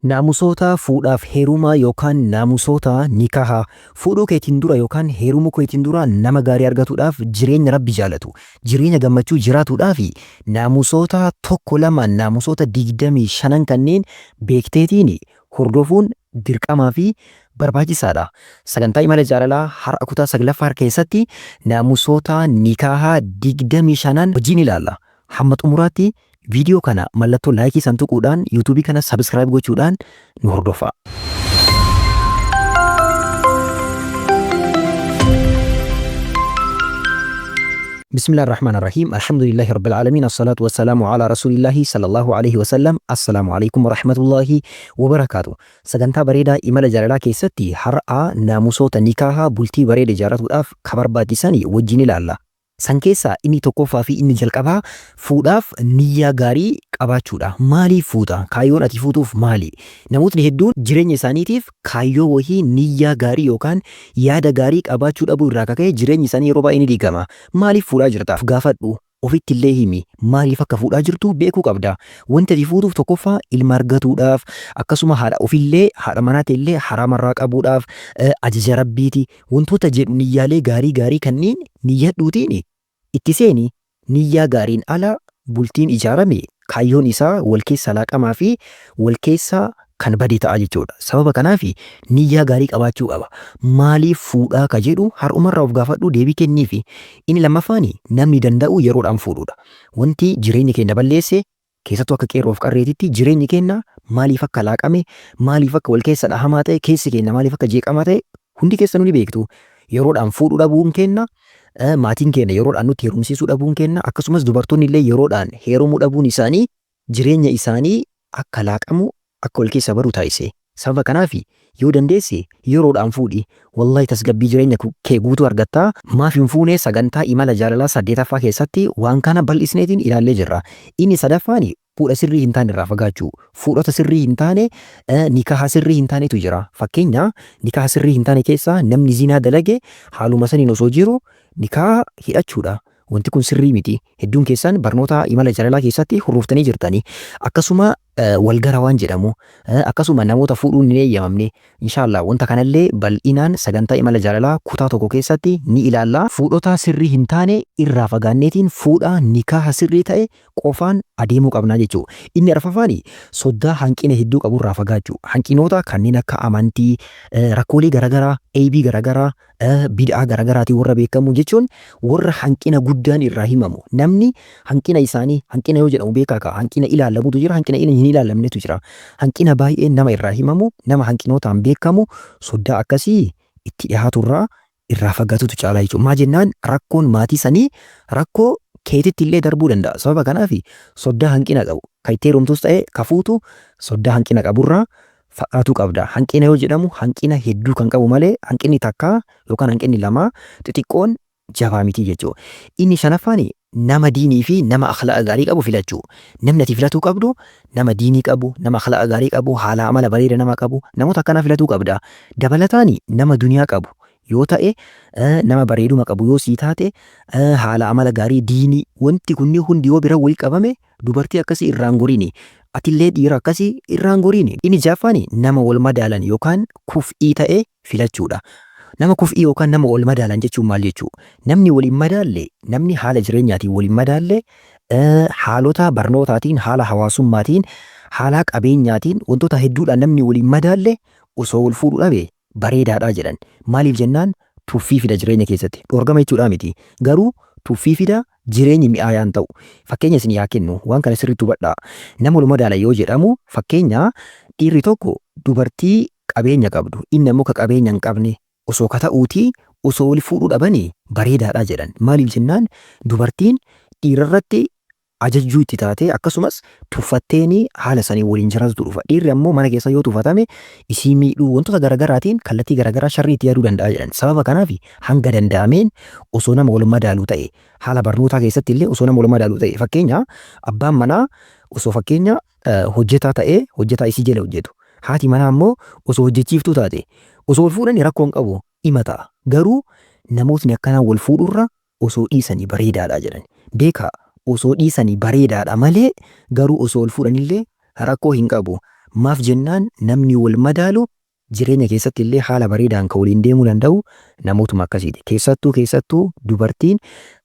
Naamusoota fuudhaaf heerumaa yookaan naamusoota nikahaa fuudhuu keetiin dura yookaan heerumuu keetiin dura nama gaarii argatuudhaaf jireenya Rabbi jaalatu jireenya gammachuu jiraatuudhaaf naamusoota tokko lama naamusoota 25 kanneen beekteetiin hordofuun dirqamaa fi barbaachisaadha. Sagantaa imala jaalalaa har'a kutaa 9ffaa keessatti naamusoota nikahaa 25 wajjin ilaalla. Hamma xumuraatti Video kana mallattoo laayikii san tuquudhaan YouTube kana subscribe gochuudhaan nu hordofaa. بسم الله الرحمن الرحيم الحمد لله رب العالمين الصلاة والسلام على رسول الله صلى الله عليه وسلم السلام عليكم ورحمة الله وبركاته. سجنتا بريدا إمال جارلا كيستي حرقا ناموسوتا نكاها بلتي بريد جارات الأف خبر باتساني وجيني لالله. San keessaa inni tokkoffaa fi inni jalqabaa fuudhaaf niyyaa gaarii qabaachuudha. Maaliif fuudha? Kaayyoon ati fuutuuf maali? Namootni hedduun jireenya isaaniitiif kaayyoo wahii niyyaa gaarii yookaan yaada gaarii qabaachuu dhabuu irraa kaka'e jireenyi isaanii yeroo baay'ee ni diigama. Maaliif fuudhaa jirtaaf gaafadhu. Ofitti illee himi. Maaliif akka fuudhaa jirtu beekuu qabda. Wanti ati fuutuuf tokkoffaa ilma argatuudhaaf akkasuma haadha ofillee haadha manaati illee haraamarraa qabuudhaaf ajaja rabbiiti wantoota jedhu niyyaalee gaarii kanneen niyyadhuutiin itti seeni niyyaa gaariin ala bultiin ijaarame kaayyoon isaa wal keessa laaqamaa fi wal keessa kan bade ta'a jechuudha. Sababa kanaaf niyyaa gaarii qabaachuu qaba. Maaliif fuudhaa ka jedhu har'umarraa of gaafadhu deebii kenniifi. Inni lammaffaan namni danda'u yeroodhaan fuudhuudha. Wanti jireenya keenya balleesse keessattuu akka qeerroof qarreetitti jireenyi keenya maaliif akka laaqame maaliif akka wal keessa dhahamaa ta'e keessi keenya maaliif akka jeeqamaa ta'e hundi keessanuu ni beektu. Yeroodhaan fuudhuu dhabuun keenya maatiin keenya yeroodhaan nutti heerumsiisuu dhabuun keenya akkasumas dubartoonni illee yeroodhaan heerumuu dhabuun isaanii jireenya isaanii akka laaqamu akka wal keessa baru taasise. Sababa kanaaf yoo dandeesse yeroodhaan fuudhi wallahi tasgabbii jireenya kee guutuu argattaa. Maaf hin fuune sagantaa imala jaalalaa 8ffaa keessatti waan kana bal'isneetiin ilaallee jirra. Inni sadaffaan fuudha sirrii hin taane irraa fagaachuu. Fuudhota sirrii hin taane nikaha sirrii hin taanetu jira. Fakkeenya nikaha sirrii hin taane keessaa namni zinaa dalage haaluma saniin osoo jiru nikaha hidhachuudha. Wanti kun sirrii miti. Hedduun keessan barnoota imala jaalalaa keessatti hordoftanii jirtanii. Akkasuma walgara waan jedhamu akkasuma namoota fuudhuun hin eeyyamamne inshallah wanta kanallee bal'inaan sagantaa imala jaalalaa kutaa tokko keessatti ni ilaalla. Fuudhota sirrii hin taane irraa fagaanneetiin fuudha nikaha sirrii ta'e qofaan adeemuu qabnaa jechuudha. Inni arfaffaan soddaa hanqina hedduu qabu irraa fagaachuu. Hanqinoota kanneen akka amantii, rakkoolee garaagaraa, eebii garaagaraa, bid'aa garaagaraatiin warra beekamu jechuun warra hanqina guddaan irraa himamu. Namni hanqina isaanii hanqina yoo jedhamu beekaa hanqina ilaalamutu jira hanqina hin ilaalamnetu jira. Hanqina baay'een nama irraa himamu nama hanqinootaan beekamu soddaa akkasii itti dhiyaaturraa irraa fagaatutu caalaa jechuudha. Maa jennaan rakkoon maatii sanii rakkoo keetitti illee darbuu danda'a. Sababa kanaaf soddaa hanqina qabu. Kan itti heerumtus ta'e kafuutu soddaa hanqina qaburraa fagaatu qabda. Hanqina yoo jedhamu hanqina hedduu kan qabu malee hanqinni takka yookaan hanqinni lama xixiqqoon jabaa miti jechuudha. Inni shanaffaan nama diinii fi nama akhlaaqa gaarii qabu filachuu. Namni ati filatuu qabdu nama diinii qabu, nama akhlaaqa gaarii qabu, haala amala bareeda nama qabu, namoota akkanaa filatuu qabda. Dabalataan nama duniyaa qabu yoo ta'e nama bareeduma qabu yoo sii taate haala amala gaarii diinii wanti kunni hundi yoo bira wal qabame dubartii akkasii irraan goriini. Atillee dhiira akkasii irraan goriini. Inni jaaffaan nama wal madaalan yookaan kuf'ii ta'e filachuudha. Nama kuf'ii yookaan nama wal madaalan jechuun maal jechuudha? Namni waliin madaalle namni haala jireenyaatiin waliin madaalle haalota barnootaatiin haala hawaasummaatiin haala qabeenyaatiin wantoota hedduudhaan namni waliin madaalle osoo wal fuudhuu dhabe bareedaadhaa jedhan. Maaliif jennaan tuffii fida jireenya keessatti dhorgama jechuudha miti. Garuu tuffii fida jireenyi mi'aayaan ta'u. Fakkeenya isin yaa kennu waan kana sirriitti hubadhaa. Nama wal madaala yoo jedhamu fakkeenya dhiirri tokko dubartii qabeenya qabdu inni immoo ka qabeenya hin qabne osoo kata'uutii osoo wal fuudhuu dhabanii bareedaadhaa jedhan. Maaliif jennaan dubartiin dhiirarratti ajajjuu itti taate akkasumas tuffatteeni haala sanii waliin jiraatu dhufa. Dhiirri ammoo mana keessa yoo tuffatame isii miidhuu wantoota garaagaraatiin kallattii garaagaraa sharrii itti yaaduu danda'a jedhan. Sababa kanaaf hanga danda'ameen osoo nama wal madaaluu ta'e haala barnootaa keessatti illee osoo nama wal madaaluu ta'e fakkeenya abbaan manaa osoo fakkeenya hojjetaa ta'ee hojjetaa isii jala hojjetu. Haati manaa ammoo osoo hojjechiiftuu taate osoo wal fuudhanii rakkoon qabu hima ta'a. Garuu namootni akkanaa wal fuudhurra osoo dhiisanii bareedaadha jedhan. Beekaa osoo dhiisanii bareedaadha malee garuu osoo wal fuudhanillee rakkoo hin qabu. Maaf jennaan namni wal madaalu jireenya keessatti illee haala bareedaan kan waliin deemuu danda'u namootuma akkasiiti. Keessattuu dubartiin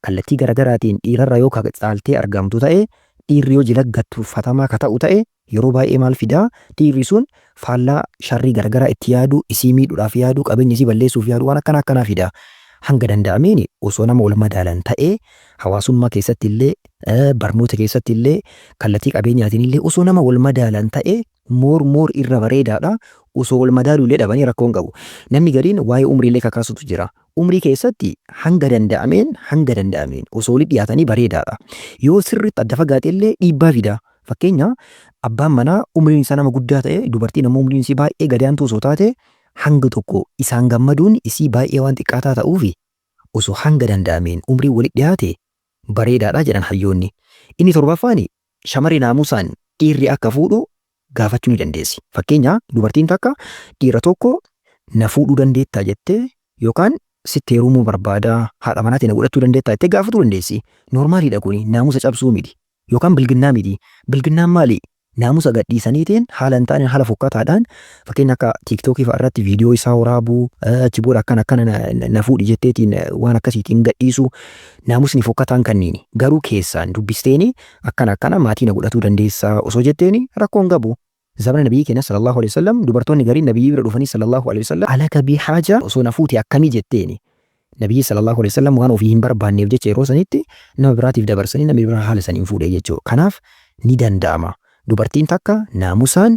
kallattii garaagaraatiin dhiirarra yoo caaltee argamtu ta'e dhiirri yoo jila gattuffatamaa ka ta'u ta'e yeroo baay'ee maal fidaa dhiirri sun faallaa sharrii garagaraa itti yaadu isii miidhuudhaaf yaadu qabeenya isii balleessuuf yaadu waan akkanaa fidaa. Hanga danda'ameen osoo nama wal madaalan ta'ee hawaasummaa keessatti illee barnoota keessatti illee kallattii qabeenyaatiin illee osoo nama wal madaalan ta'ee moor irra bareedaadha. Osoo wal madaaluu illee dhabanii rakkoo hin qabu. Namni gariin waa'ee umrii illee kakaasutu jira. Umrii keessatti hanga danda'ameen osoo walitti dhiyaatanii bareedaadha. Yoo sirriitti adda fagaate illee dhiibbaa fida. Fakkeenya abbaan manaa umriin isaa nama guddaa ta'e dubartiin ammoo umriin isii baay'ee gadaantuu osoo taate hanga tokko isaan gammaduun isii baay'ee waan xiqqaataa ta'uufi osoo hanga danda'ameen umrii walitti dhiyaate bareedaadha jedhan hayyoonni. Inni torbaffaan shamarri naamusaan dhiirri akka fuudhu gaafachuu ni dandeessi. Fakkeenya dubartiin takka dhiira tokko na fuudhuu dandeettaa jettee yookaan sitti heerumuu barbaada haadha manaatiin na godhachuu dandeettaa jettee gaafachuu dandeessi. Noormaaliidha kuni naamusa cabsuu miti yookaan bilginnaa miti. Bilginnaan maali? Naamusa gadhiisaniitiin haala hin taane haala fokkataadhaan fakkeenya akka tiiktookii fa'aa irratti viidiyoo isaa waraabuu achi booda akkana na fuudhi jetteetiin waan akkasiitiin gadhiisu naamusni fokkataan kanniini. Garuu keessaan dubbisteeni akkana maatii na godhachuu dandeessaa osoo jetteeni rakkoo hin qabu. Zabana nabiyyi keenya sallallahu alaihi wasallam dubartoonni gariin nabiyyi bira dhufanii sallallahu alaihi wasallam alaka bi haaja osoo na fuuti akkamii jetteeni. Nabiyyi sallallahu alaihi wasallam waan ofii hin barbaanneef jecha yeroo sanitti nama biraatiif dabarsanii namni biraa haala saniin fuudhee jechuudha. Kanaaf ni danda'ama. Dubartiin takka naamusaan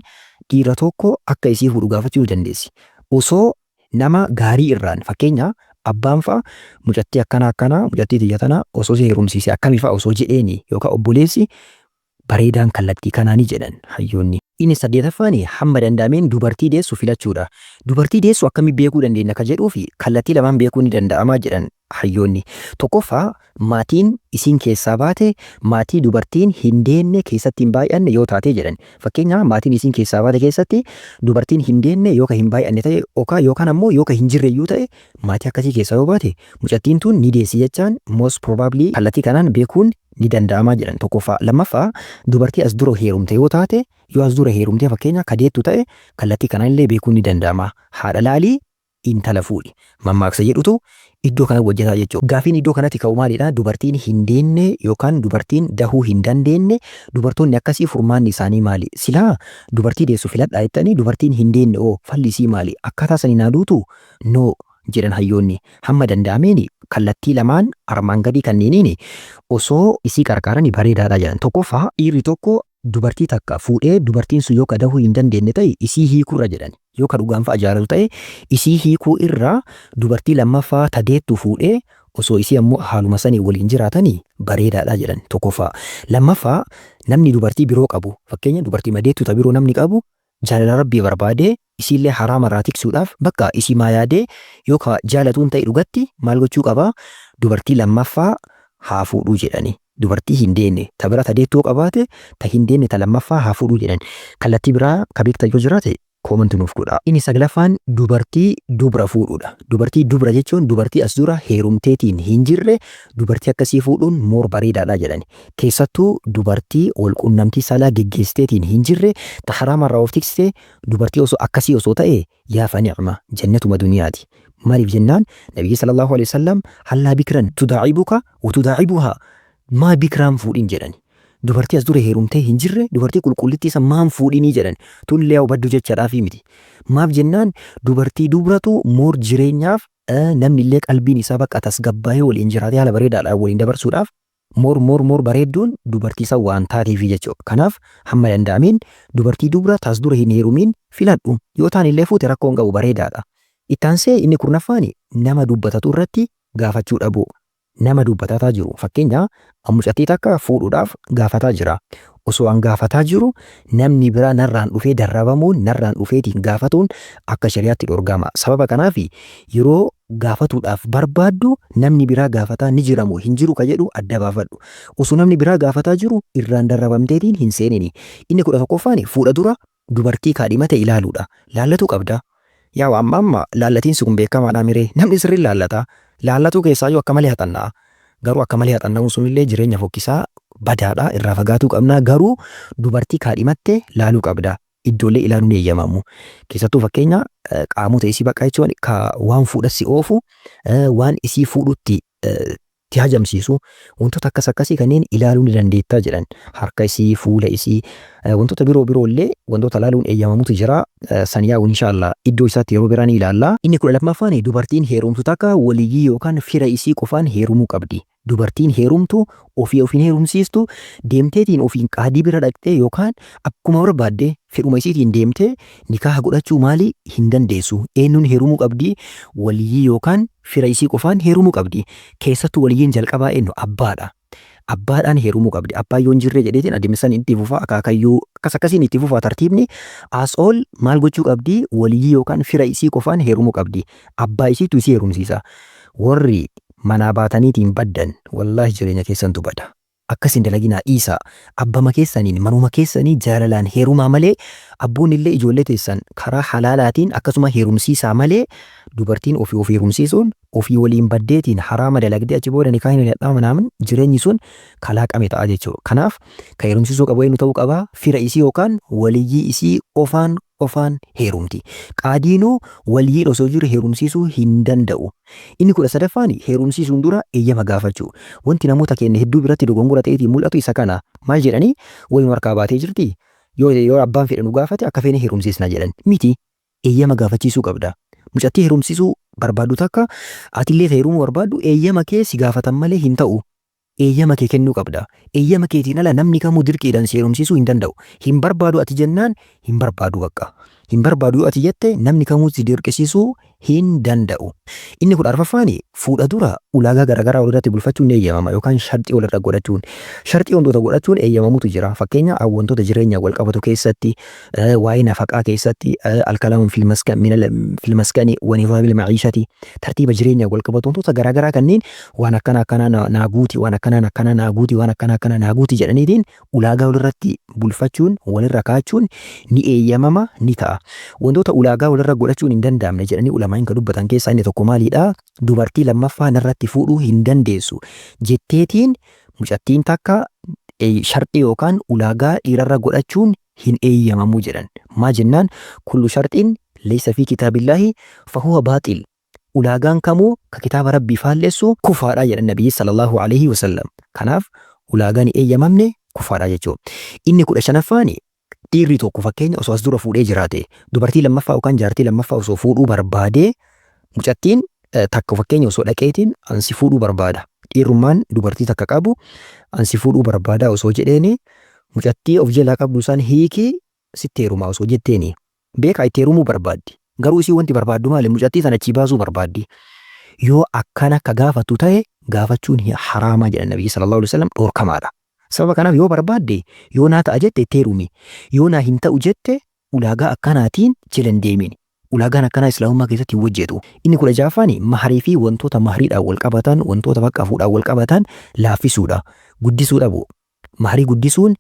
dhiira tokko akka isii fuudhu gaafachuu dandeessi. Osoo nama gaarii irraan fakkeenya abbaan fa'a mucattii akkana mucattii xiyya tana osoo si heerumsiise akkamii fa'a osoo jedheeni yookaan obboleessi bareedaan kallattii kanaanii jedhan hayyoonni. Inni saddeetaffaan hamma danda'ameen dubartii deessu filachuudha. Dubartii deessu akkamii beekuu dandeenya ka jedhuu fi kallattii lamaan beekuu ni danda'amaa jedhan hayyoonni. Tokkoffaa maatiin isiin keessaa baate maatii dubartiin hin deenne keessatti hin baay'anne yoo taate jedhan. Fakkeenya maatiin isiin keessaa baate keessatti dubartiin hin deenne yookaan hin baay'anne ta'e yookaan ammoo yookaan hin jirreyyuu ta'e maatii akkasii keessaa yoo baate mucattiin tun ni deessi jechaan most probably kallattii kanaan beekuun ni danda'amaa jedhan. Tokkoffaa. Lammaffaa dubartii as dura heerumte yoo taate yoo as dura heerumte fakkeenya kadeettu ta'e kallattii kanaan illee beekuun ni danda'ama. Haadha laalii intala fuudhi. Mammaaksa jedhutu iddoo kana hojjetaa jechuudha. Gaafiin iddoo kanatti ka'u maalidha? Dubartiin hin deenne yookaan dubartiin dahuu hin dandeenye dubartoonni akkasii furmaanni isaanii maali? Silaa dubartii deessu filadhaa jettanii dubartiin hin deenne fallisii maali? Akkaataa sanii naaduutu no jedhan hayyoonni. Hamma danda'ameen kallattii lamaan armaan gadii kanneeniin osoo isii qarqaaranii bareedaadha jedhan. Tokkoffaa dhiirri tokko dubartii takka fuudhee dubartiin sun yoo ka dahuu hin dandeenye ta'e isii hiikuurra jedhan. Yoo ka dhugaan fa'a jaalatu ta'e isii hiikuu irraa dubartii lammaffaa tadeettu fuudhee osoo isii ammoo haaluma sanii waliin jiraatanii bareedaadha jedhan. Tokkoffaa. Lammaffaa namni dubartii biroo qabu fakkeenya dubartii madeettu ta biroo namni qabu jaalala rabbii barbaadee isiillee haraama irraa tiksuudhaaf bakka isii maa yaadee yoo ka jaalatuun ta'e dhugatti maal gochuu qaba? Dubartii lammaffaa haa fuudhuu jedhani. Dubartii hin deenne ta bira tadeettuu qabaate ta hin deenne ta lammaffaa haa fuudhuu jedhan. Kallattii biraa ka beektan yoo jiraate koomanti nuuf godhaa. Inni saglaffaan dubartii dubra fuudhuudha. Dubartii dubra jechuun dubartii as dura heerumteetiin hin jirre dubartii akkasii fuudhuun moor bareedaadha jedhani. Keessattuu dubartii walqunnamtii saalaa geggeessiteetiin hin jirre ta haraama irraa of tiksite dubartii osoo akkasii osoo ta'e yaafa ni'ma jannatuma duniyaati. Maaliif jennaan Nabiyyi sallallahu alaihi wasallam hallaa bikran tudaa'ibuka wa tudaa'ibuhaa maa bikiraan fuudhin jedhani. Dubartii as dura heerumtee hin jirre dubartii qulqullittii isa maan fuudhinii jedhan tullee hubaddu jechaadhaafi miti. Maaf jennaan dubartii dubratu moor jireenyaaf namni illee qalbiin isaa bakka tasgabbaa'ee waliin jiraatee haala bareedaadhaan waliin dabarsuudhaaf moor bareedduun dubartii isa waan taateefi jechuudha. Kanaaf hamma danda'ameen dubartii dubra taas dura hin heerumiin filadhu yoo taan illee fuute rakkoo hin qabu bareedaadha. Ittaansee inni kurnaffaan nama dubbatatu irratti gaafachuu dhabu. Nama dubbatataa jiru fakkeenya mucattii takka fuudhuudhaaf gaafataa jira. Osoo an gaafataa jiru namni biraa narraan dhufee darrabamuun narraan dhufeetiin gaafatuun akka shari'aatti dhorgama. Sababa kanaaf yeroo gaafatuudhaaf barbaaddu namni biraa gaafataa ni jiramu hin jiru ka jedhu adda baafadhu. Osoo namni biraa gaafataa jiru irraan darrabamteetiin hin seenini. Inni 11ffaan fuudha dura dubartii kaadhimate ilaaluudha. Laallatu qabda. Yaa amma laallatiin sun beekamaadha miree namni sirrii laallata. Laallatu keessaa yoo akka malee haxannaa. Garuu akka malee haxanna'uun sunillee jireenya fokkisaa badaadha irraa fagaatuu qabna. Garuu dubartii kaadhimatte laaluu qabda. iddoolee ilaaluun eeyyamamu. Keessattuu fakkeenya qaamota isii bakka jechuun waan fuudha si oofu waan isii fuudhutti itti hajamsiisu wantoota akkas akkasii kanneen ilaaluu ni dandeettaa jedhan harka isii fuula isii wantoota biroo illee wantoota ilaaluun eeyyamamutu jira san yaa'u inshaallah iddoo isaatti yeroo biraan ilaalla. Inni 12ffaan dubartiin heerumtu takka waliyyii yookaan fira isii qofaan heerumuu qabdi. Dubartiin heerumtu ofiin heerumsiistu deemteetiin ofiin qaadii bira dhaqxee yookaan akkuma barbaadde fedhuma isiitiin deemtee nikaaha godhachuu maali hin dandeessu. Eenyuun heerumuu qabdi waliyyii yookaan fira isii qofaan heerumuu qabdi. Keessattuu waliyyiin jalqabaa eenyu abbaadha. Abbaadhaan heerumuu qabdi. Abbaan yoo hin jirre jedheetiin adeemsan itti fufaa akaakayyuu akkas akkasiin itti fufaa tartiibni as ol maal gochuu qabdi waliyyii yookaan fira isii qofaan heerumuu qabdi. Abbaa isiitu isii heerumsiisa. Warri manaa baataniitiin baddan wallahi jireenya keessantu bada. Akkasin dalaginaa dhiisaa abbama keessaniin manuma keessanii jaalalaan heerumaa malee abbuun illee ijoollee teessan karaa halaalaatiin akkasuma heerumsiisaa malee dubartiin ofii heerumsiisuun ofii waliin baddeetiin haraama dalagdee achi booda nikaahin hidhamanaamin jireenyi sun kalaaqame ta'a jechuudha. Kanaaf kan heerumsiisuu qabu eenyu ta'uu qabaa fira isii yookaan waliyyii isii qofaan heerumti. Qaadiinuu waliyyiin osoo jiru heerumsiisuu hin danda'u. Inni 13ffaan heerumsiisuun dura eeyyama gaafachuu. Wanti namoota keenya hedduu biratti dogongora ta'eetiin mul'atu isa kana maal jedhanii wayima harkaa baatee jirti yoo abbaan fedhe nu gaafate akka feene heerumsiisna jedhan miti eeyyama gaafachiisuu qabda. Mucattii heerumsiisuu barbaaddu takka atillee heerumuu barbaaddu eeyyama kee si gaafatan malee hin ta'u. Eeyyama kee kennuu qabda. Eeyyama keetiin ala namni kamuu dirqiidhaan si heerumsiisuu hin danda'u. Hin barbaadu ati jennaan hin barbaadu bakka. Hin barbaadu ati jette namni kamuu si dirqisiisuu hin danda'u. Inni 14ffaan fuudha dura ulaagaa garaagaraa walirratti bulfachuun eeyyamama yookaan sharxii walirra godhachuun. Sharxii wantoota godhachuun eeyyamamutu jira. Fakkeenya wantoota jireenya wal qabatu keessatti waa'ee nafaqaa keessatti alkalaamuun filmaskanii wanifaabil maciishati tartiiba jireenya wal qabatu wantoota garaagaraa kanneen waan akkana naaguuti waan akkana naaguuti waan akkana naaguuti jedhaniitiin ulaagaa walirratti bulfachuun walirra kaachuun ni eeyyamama ni ta'a. Wantoota ulaagaa walirra godhachuun hin danda'amne jedhanii ulamaan kan dubbatan keessaa inni tokko maalidha? Dubartii lammaffaa narratti fuudhuu hin dandeessu jetteetiin mucattiin takka sharxii yookaan ulaagaa dhiirarra godhachuun hin eeyyamamu jedhan. Maa jennaan kullu sharxiin leessa fi kitaabillaahi fahuwa baaxil. Ulaagaan kamuu ka kitaaba rabbii faalleessu kufaadha jedhan nabiyyi sallallahu alaihi wasallam. Kanaaf ulaagaan eeyyamamne kufaadha jechuudha. Inni 15ffaan dhiirri tokko fakkeenya osoo as dura fuudhee jiraate dubartii lammaffaa yookaan jaartii lammaffaa osoo fuudhuu barbaade mucattiin takka fakkeenya osoo dhaqeetiin ansi fuudhuu barbaada. Dhiirrummaan dubartii takka qabu ansi fuudhuu barbaada osoo jedheeni mucattii of jalaa qabdu isaan hiikii sitti heerumaa osoo jetteeni beekaa itti heerumuu barbaaddi. Garuu isii wanti barbaaddu maali mucattii sana achii baasuu barbaaddi. Yoo akkana ka gaafatu ta'e gaafachuun haraamaa jedhan nabiyyi sallallahu alaihi wasallam dhoorkamaadha. Sababa kanaaf yoo barbaadde yoo naa ta'a jette itti heerumi. Yoo naa hin ta'u jette ulaagaa akkanaatiin jala hin deemin. Ulaagaan akkanaa islaamummaa keessatti hin hojjetu. Inni 16ffaan maharii fi wantoota mahariidhaan wal qabatan wantoota bakka fuudhaan wal qabatan laaffisuudha. Guddisuu dhabu. Maharii guddisuun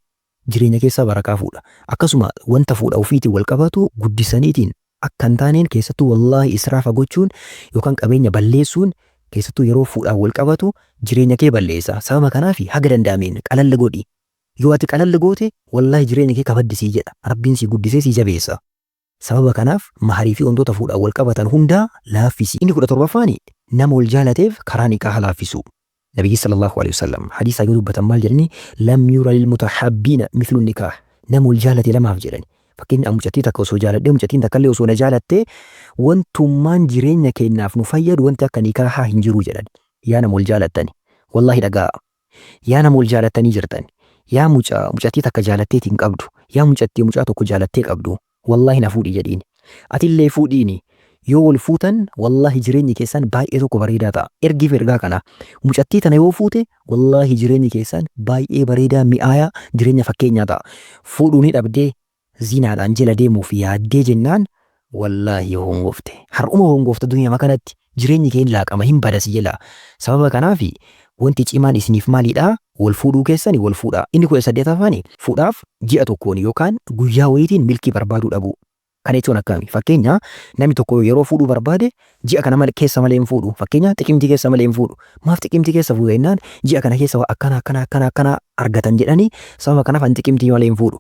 jireenya keessaa barakaa fuudha. Akkasuma wanta fuudha ofiitiin wal qabatu guddisaniitiin akka hin taaneen keessattuu wallaahi israafa gochuun yookaan qabeenya balleessuun keessattuu yeroo fuudhaan wal qabatu jireenya kee balleessa. Sababa kanaaf haga danda'ameen qalalla godhi. Yoo ati qalalla goote wallaahi jireenya kee kabaddisii jedha. Rabbiin si guddisee si jabeessa. Sababa kanaaf maharii fi wantoota fuudhaan wal qabatan hundaa laaffisi. Inni 17ffaan nama wal jaalateef karaa nikaaha laaffisu. Nabiyyi sallallahu alaihi wasallam hadiisa yoo dubbatan maal jedhani lam yura lil mutahabbiina mithlu nikaah. Nama wal jaalate lamaaf jedhani. Fakkeenya mucattii takka osoo jaaladhee mucattiin takka illee osoo na jaalattee wantummaan jireenya keenyaaf nu fayyadu wanti akka nikaahaa hin jiru jedhan. Yaa nama wal jaalattani. Wallahi dhagaa. Yaa nama wal jaalattanii jirtan. Yaa mucattii takka jaalatteetiin qabdu. Yaa mucaa tokko jaalattee qabdu. Wallahi na fuudhi jedhiin. Atillee fuudhiini. Yoo wal fuutan wallahi jireenyi keessan baay'ee tokko bareedaa ta'a. Ergiif ergaa kana mucattii tana yoo fuute wallahi jireenyi keessan baay'ee bareedaa mi'aayaa jireenya fakkeenyaa ta'a. Fuudhuu ni dhabdee zinaadhaan jala deemuuf yaaddee jennaan wallahi hongofte. Har'uma hongofta duniyaa kanatti jireenyi keen laaqama hin badasi jala. Sababa kanaaf wanti cimaan isiniif maalidhaa? Wal fuudhuu keessanii wal fuudhaa. Inni 18ffaan fuudhaaf ji'a tokkoon yookaan guyyaa wayitiin milkii barbaaduu dhabu. Kana jechuun akkami? Fakkeenya namni tokko yeroo fuudhuu barbaade ji'a kana keessa malee hin fuudhu. Fakkeenya xiqimtii keessa malee hin fuudhu. Maaf xiqimtii keessa fuudha jennaan ji'a kana keessa akkana argatan jedhanii sababa kanaaf an xiqimtii malee hin fuudhu.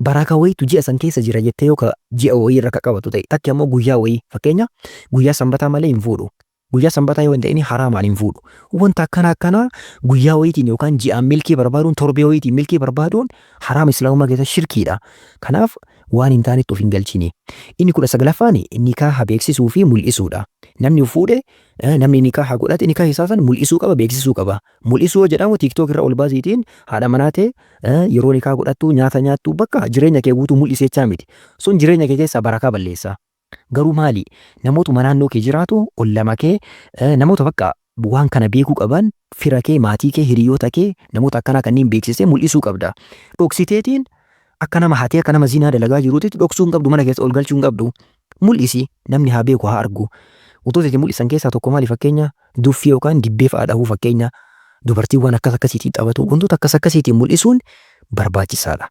barakaa wayiitu ji'a san keessa jira jettee yoo ji'a wayii irra qabatu ta'e takki ammoo guyyaa wayii fakkeenya guyyaa sanbataa malee hin fuudhu. Guyyaa sanbataa yoo hin ta'in haraamaan hin fuudhu. Wanta akkanaa guyyaa wayiitiin yookaan ji'aan milkii barbaaduun torbee wayiitiin milkii barbaaduun haraama islaamummaa keessa shirkiidha. Kanaaf waan hin taanetti of hin galchini. Inni 19ffaan nikaaha beeksisuu fi mul'isuudha. Namni fuudhe namni nikaaha godhate nikaaha isaa san mul'isuu qaba beeksisuu qaba. Mul'isuu yoo jedhamu TikTok irra ol baasiitiin haadha manaa ta'e yeroo nikaaha godhattu nyaata nyaattu bakka jireenya kee guutuu mul'isechaa miti. Sun jireenya kee keessaa barakaa balleessa. Garuu maali namootuma naannoo kee jiraatu ollama kee namoota bakka waan kana beekuu qaban fira kee maatii kee hiriyoota kee namoota akkanaa kanneen beeksisee mul'isuu qabda. Dhoksiteetiin akka nama hatee akka nama zinaa dalagaa jiruutti dhoksuu hin qabdu mana keessa ol galchuu hin qabdu. Mul'isi namni haa beeku haa argu. Utoota itti mul'isan keessaa tokko maali fakkeenya duffii yookaan dibbee fa'aa dhahuu fakkeenya dubartiiwwan akkas akkasiitiin taphatu wantoota akkas akkasiitiin mul'isuun barbaachisaadha.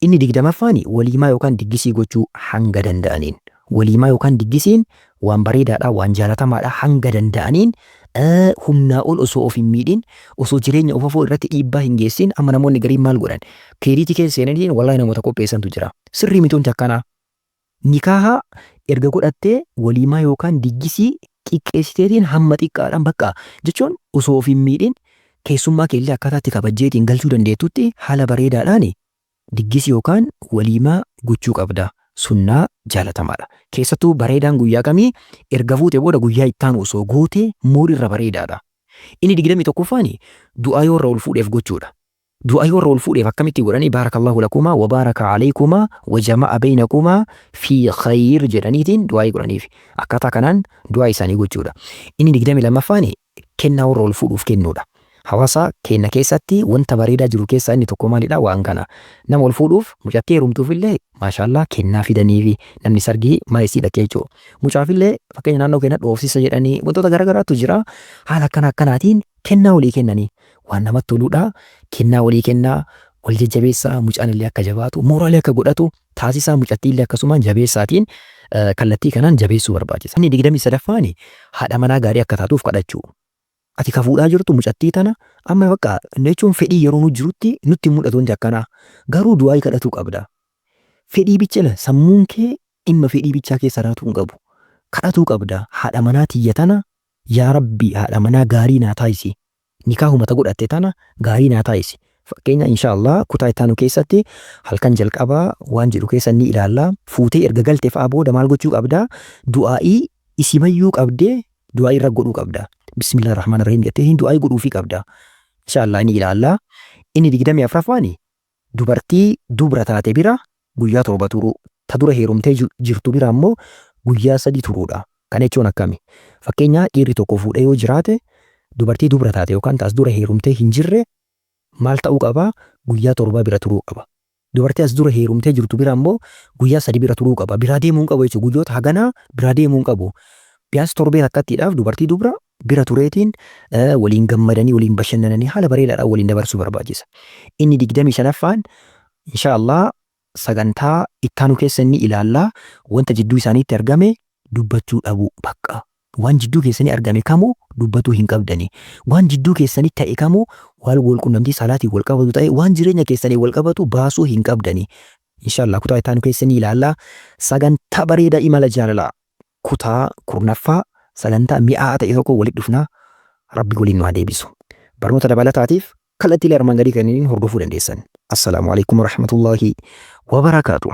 Inni 20ffaan waliimaa yookaan diggisii gochuu hanga danda'aniin. Waliimaa yookaan diggisiin waan bareedaadha waan jaalatamaadha hanga danda'aniin humnaa ol osoo of hin miidhin osoo jireenya ofafoo irratti dhiibbaa hin geessin amma namoonni gariin maal godhan keeriitii keessa seenanii wallahi namoota qopheessantu jira. Sirrii mituun akkanaa nikaaha erga godhattee waliimaa yookaan diggisii xiqqeessiteetiin hamma xiqqaadhaan bakka jechuun osoo of hin miidhin keessummaa keellee akkaataatti kabajjeetiin galchuu dandeettutti haala bareedaadhaan diggisii yookaan waliimaa gochuu qabda. Sunnaa jaalatamaadha. Keessattuu bareedaan guyyaa kamii erga fuute booda guyyaa ittaanu osoo gootee moorirra bareedaadha. Inni 21ffaan du'aa yoo irra ol fuudheef gochuudha. Du'aa yoo irra ol fuudheef akkamitti godhanii baarakallahu lakumaa wa baaraka alaykumaa wa jama'a baynakumaa fi khayr jedhaniitiin du'aa godhaniif. Akkaataa kanaan du'aa isaanii gochuudha. Inni 22ffaan kennaa warra ol fuudhuuf kennuudha. Hawaasa keenya keessatti wanta bareedaa jiru keessaa inni tokko maalidha waan kana nama ol fuudhuuf mucattee heerumtuuf illee maashaallah kennaa fidaniifi namni sargii maayisii dhaqee jechuudha. Mucaaf illee fakkeenya naannoo keenya dhoofsisa jedhanii wantoota garaagaraatu jira haala akkanaatiin kennaa walii kennanii waan namatti toluudha. Kennaa walii kennaa wal jajjabeessaa mucaan illee akka jabaatu mooraalee akka godhatu taasisaa mucattii illee akkasumaan jabeessaatiin kallattii kanaan jabeessuu barbaachisa. Inni 23ffaan haadha manaa gaarii akka taatuuf kadhachuu. Ati ka fuudhaa jirtu mucattii tana amma bakka jechuun fedhii yeroo nu jirutti nutti mul'atu wanti akkanaa garuu du'aa kadhatuu qabda. Fedhii bichila sammuun kee dhimma fedhii bichaa keessa raatuu hin qabu. Kadhatuu qabda haadha manaa tiyya tana yaa rabbi haadha manaa gaarii naa taasisi. Nikaahuma ta godhatte tana gaarii naa taasisi. Fakkeenya inshaallah kutaa ittaanu keessatti halkan jalqabaa waan jedhu keessa ni ilaalla. Fuutee erga galtee fa'aa booda maal gochuu qabda? Du'aa'ii isimayyuu qabdee du'aa'ii irra godhuu qabda. Bismillahirrahmanirrahiim jettee du'aa'ii godhuufii qabda. Inshaallah ni ilaalla. Inni 24ffaan dubartii dubra taate bira guyyaa 7 turuu. Ta dura heerumtee jirtu bira ammoo guyyaa 3 turuudha. Kana jechuun akkami? Fakkeenya dhiirri tokko fuudhee yoo jiraate dubartii dubra taate yookaan taas dura heerumtee hin jirre maal ta'uu qaba? Guyyaa 7 bira turuu qaba. Dubartii as dura heerumtee jirtu bira ammoo guyyaa 3 bira turuu qaba. Biraa deemuu hin qabu jechuudha. Guyyoota haganaa biraa deemuu hin qabu. Biyaas torbee akkattiidhaaf dubartii dubra bira tureetiin waliin gammadanii waliin bashannananii haala bareedaadhaan waliin dabarsuu barbaachisa. Inni 25ffaan inshaallah sagantaa ittaanu keessa ni ilaalla wanta jidduu isaaniitti argame dubbachuu dhabu bakka. Waan jidduu keessanii argame kamuu dubbatuu hin qabdani. Waan jidduu keessanii ta'e kamuu wal quunnamtii salaatiin wal qabatu ta'e waan jireenya keessanii wal qabatu baasuu hin qabdani. Inshaallah kutaa ittaanu keessa ni ilaalla sagantaa bareedaa imala jaalalaa kutaa 10ffaa sagantaa mi'aa ta'e tokko walitti dhufnaa rabbi waliin nu haa deebisu. Barnoota dabalataatiif kallattiilee armaan gadii kanneen hordofuu dandeessan. Assalaamu alaikum warahmatullahi wabarakaatuh.